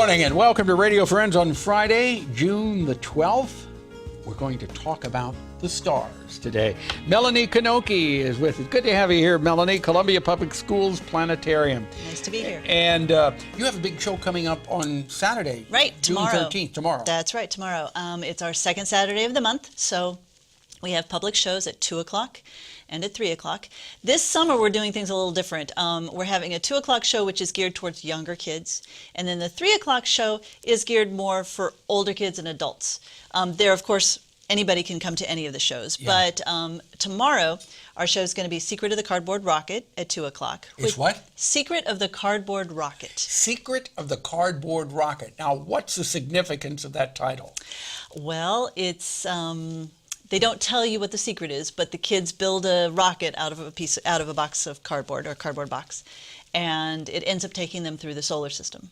morning and welcome to Radio Friends on Friday, June the 12th. We're going to talk about the stars today. Melanie Knocke is with us. Good to have you here, Melanie. Columbia Public Schools Planetarium. Nice to be here. And you have a big show coming up on Saturday. Right, tomorrow. June 13th, tomorrow. That's right, tomorrow. It's our second Saturday of the month, so we have public shows at 2 o'clock and at 3 o'clock. This summer we're doing things a little different. We're having a 2 o'clock show which is geared towards younger kids, and then the 3 o'clock show is geared more for older kids and adults. There, of course, anybody can come to any of the shows, but tomorrow our show is going to be Secret of the Cardboard Rocket at 2 o'clock. It's what? Secret of the Cardboard Rocket. Secret of the Cardboard Rocket. Now, what's the significance of that title? Well, it's they don't tell you what the secret is, but the kids build a rocket out of a box of cardboard, or a cardboard box, and it ends up taking them through the solar system.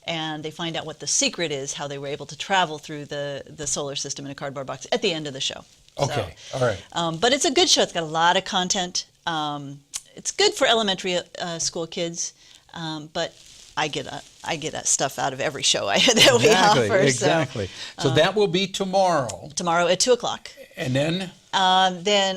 And they find out what the secret is, how they were able to travel through the solar system in a cardboard box at the end of the show. Okay, so, all right. But it's a good show. It's got a lot of content. It's good for elementary school kids, but I get stuff out of every show that we offer. Exactly. So that will be tomorrow. Tomorrow at 2 o'clock. And then? Then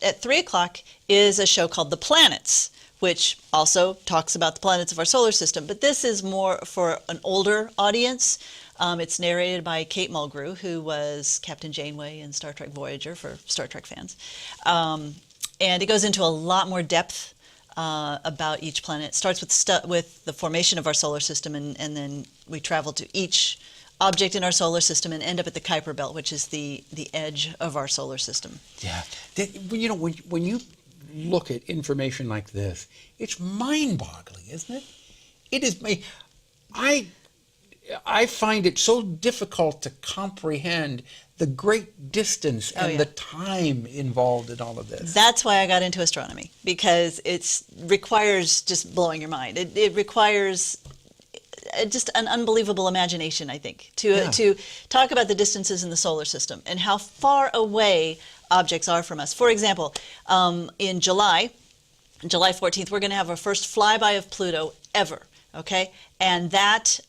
at 3 o'clock is a show called The Planets, which also talks about the planets of our solar system. But this is more for an older audience. It's narrated by Kate Mulgrew, who was Captain Janeway in Star Trek Voyager for Star Trek fans. And it goes into a lot more depth about each planet. It starts with the formation of our solar system, and then we travel to each object in our solar system and end up at the Kuiper Belt, which is the edge of our solar system. Yeah. You know, when you look at information like this, it's mind-boggling, isn't it? It is. I find it so difficult to comprehend the great distance and the time involved in all of this. That's why I got into astronomy, because it requires just blowing your mind. It requires just an unbelievable imagination, I think, to talk about the distances in the solar system and how far away objects are from us. For example, in July 14th, we're going to have our first flyby of Pluto ever. Okay, and that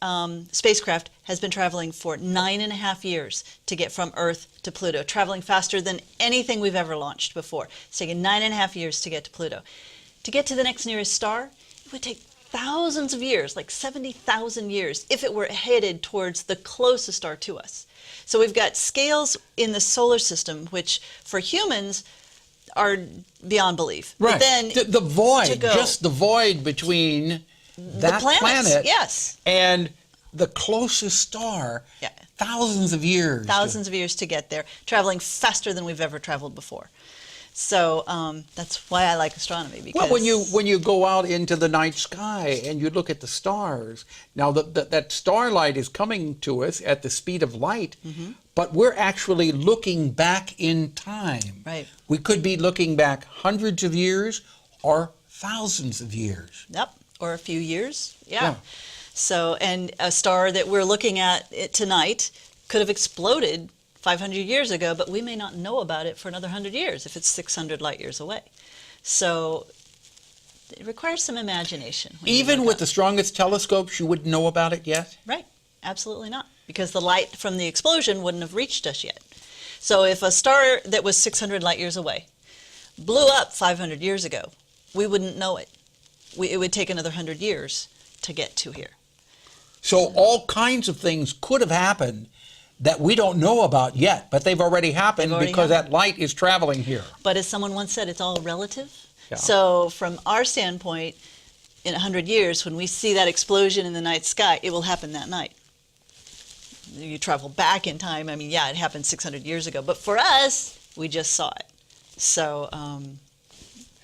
spacecraft has been traveling for 9.5 years to get from Earth to Pluto, traveling faster than anything we've ever launched before. It's taken 9.5 years to get to Pluto. To get to the next nearest star, it would take thousands of years, like 70,000 years, if it were headed towards the closest star to us. So we've got scales in the solar system, which for humans are beyond belief. Right. But then the void, just the void between that planet and the closest star, thousands of years. Thousands of years to get there, traveling faster than we've ever traveled before. So that's why I like astronomy. Because when you go out into the night sky and you look at the stars, now that starlight is coming to us at the speed of light, but we're actually looking back in time. Right. We could be looking back hundreds of years or thousands of years. Yep. Or a few years. Yeah. So, and a star that we're looking at tonight could have exploded 500 years ago, but we may not know about it for another 100 years if it's 600 light years away. So it requires some imagination. Even with the strongest telescopes, you wouldn't know about it yet? Right. Absolutely not. Because the light from the explosion wouldn't have reached us yet. So if a star that was 600 light years away blew up 500 years ago, we wouldn't know it. It would take another 100 years to get to here. So all kinds of things could have happened that we don't know about yet, but they've already happened because that light is traveling here. But as someone once said, it's all relative. Yeah. So from our standpoint, in 100 years, when we see that explosion in the night sky, it will happen that night. You travel back in time. I mean, it happened 600 years ago. But for us, we just saw it. So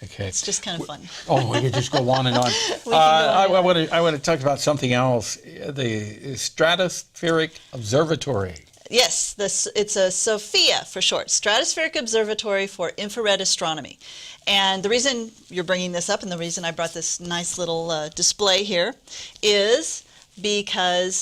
okay. It's just kind of fun. Oh, we could just go on and on. I want to talk about something else, the Stratospheric Observatory. Yes, it's a SOFIA for short, Stratospheric Observatory for Infrared Astronomy. And the reason you're bringing this up and the reason I brought this nice little display here is because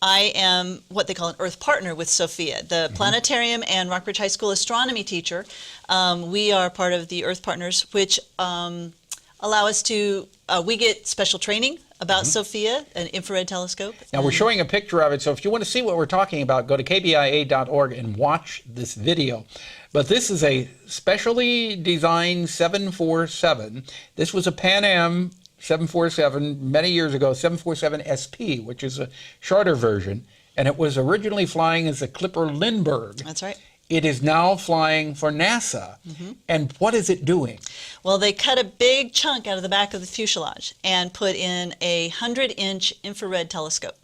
I am what they call an Earth partner with SOFIA, the planetarium and Rockbridge High School astronomy teacher. We are part of the Earth Partners, which allow us to, we get special training about SOFIA, an infrared telescope. Now, we're showing a picture of it, so if you want to see what we're talking about, go to kbia.org and watch this video. But this is a specially designed 747. This was a Pan Am 747 many years ago, 747 SP, which is a shorter version, and it was originally flying as a Clipper Lindbergh. That's right. It is now flying for NASA. And what is it doing? Well, they cut a big chunk out of the back of the fuselage and put in a 100-inch infrared telescope.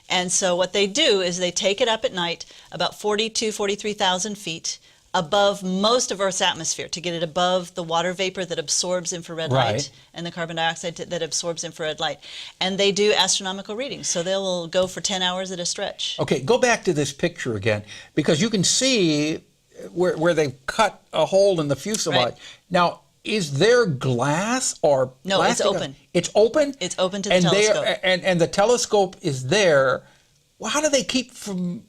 And so what they do is they take it up at night about 43,000 feet above most of Earth's atmosphere to get it above the water vapor that absorbs infrared light and the carbon dioxide that absorbs infrared light. And they do astronomical readings, so they will go for 10 hours at a stretch. Okay, go back to this picture again, because you can see where they've cut a hole in the fuselage. Right. Now, is there glass or No, plastic? it's open. It's open? It's open to the telescope. And the telescope is there. Well, how do they keep from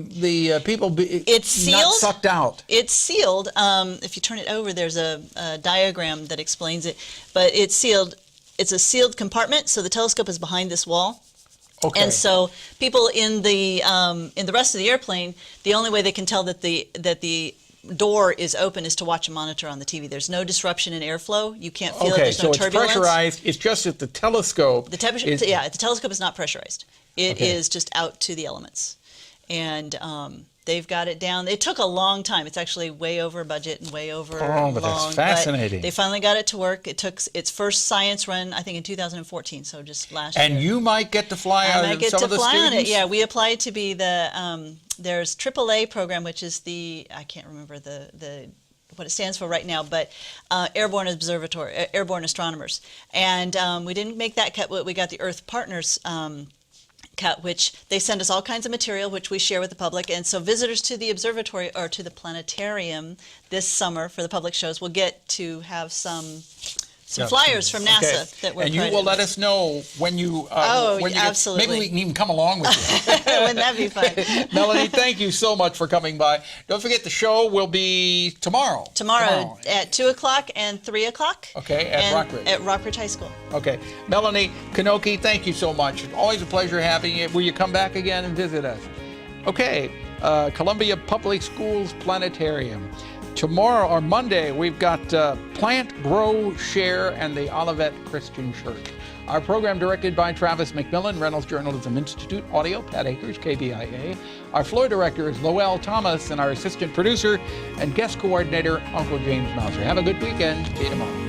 the people it's sealed, not sucked out? It's sealed. If you turn it over, there's a diagram that explains it. But it's sealed. It's a sealed compartment, so the telescope is behind this wall. Okay. And so people in the rest of the airplane, the only way they can tell that the door is open is to watch a monitor on the TV. There's no disruption in airflow. You can't feel it. There's no turbulence. It's pressurized. It's just that the telescope. The telescope is not pressurized. It is just out to the elements. And they've got it down. It took a long time. It's actually way over budget and way over long. But that's fascinating. But they finally got it to work. It took its first science run, I think, in 2014, so just last year. And you might get to fly on some of the students? I might get to fly on it, yeah. We applied to be the, there's AAA program, which is the, I can't remember the what it stands for right now, but Airborne Astronomers. And we didn't make that cut, but we got the Earth Partners cut, which they send us all kinds of material, which we share with the public. And so visitors to the observatory or to the planetarium this summer for the public shows will get to have some flyers from NASA that we're and you will let us know when you when you absolutely. Maybe we can even come along with you. Wouldn't that be fun? Melanie, thank you so much for coming by. Don't forget the show will be tomorrow. Tomorrow at 2 o'clock and 3 o'clock. Okay, at Rockridge. At Rockridge High School. Okay. Melanie Knocke, thank you so much. Always a pleasure having you. Will you come back again and visit us? Okay, Columbia Public Schools Planetarium. Tomorrow, or Monday, we've got Plant, Grow, Share, and the Olivet Christian Church. Our program directed by Travis McMillen, Reynolds Journalism Institute, audio, Pat Akers, KBIA. Our floor director is Lowell Thomas, and our assistant producer and guest coordinator, Uncle James Mouser. Have a good weekend. See you tomorrow.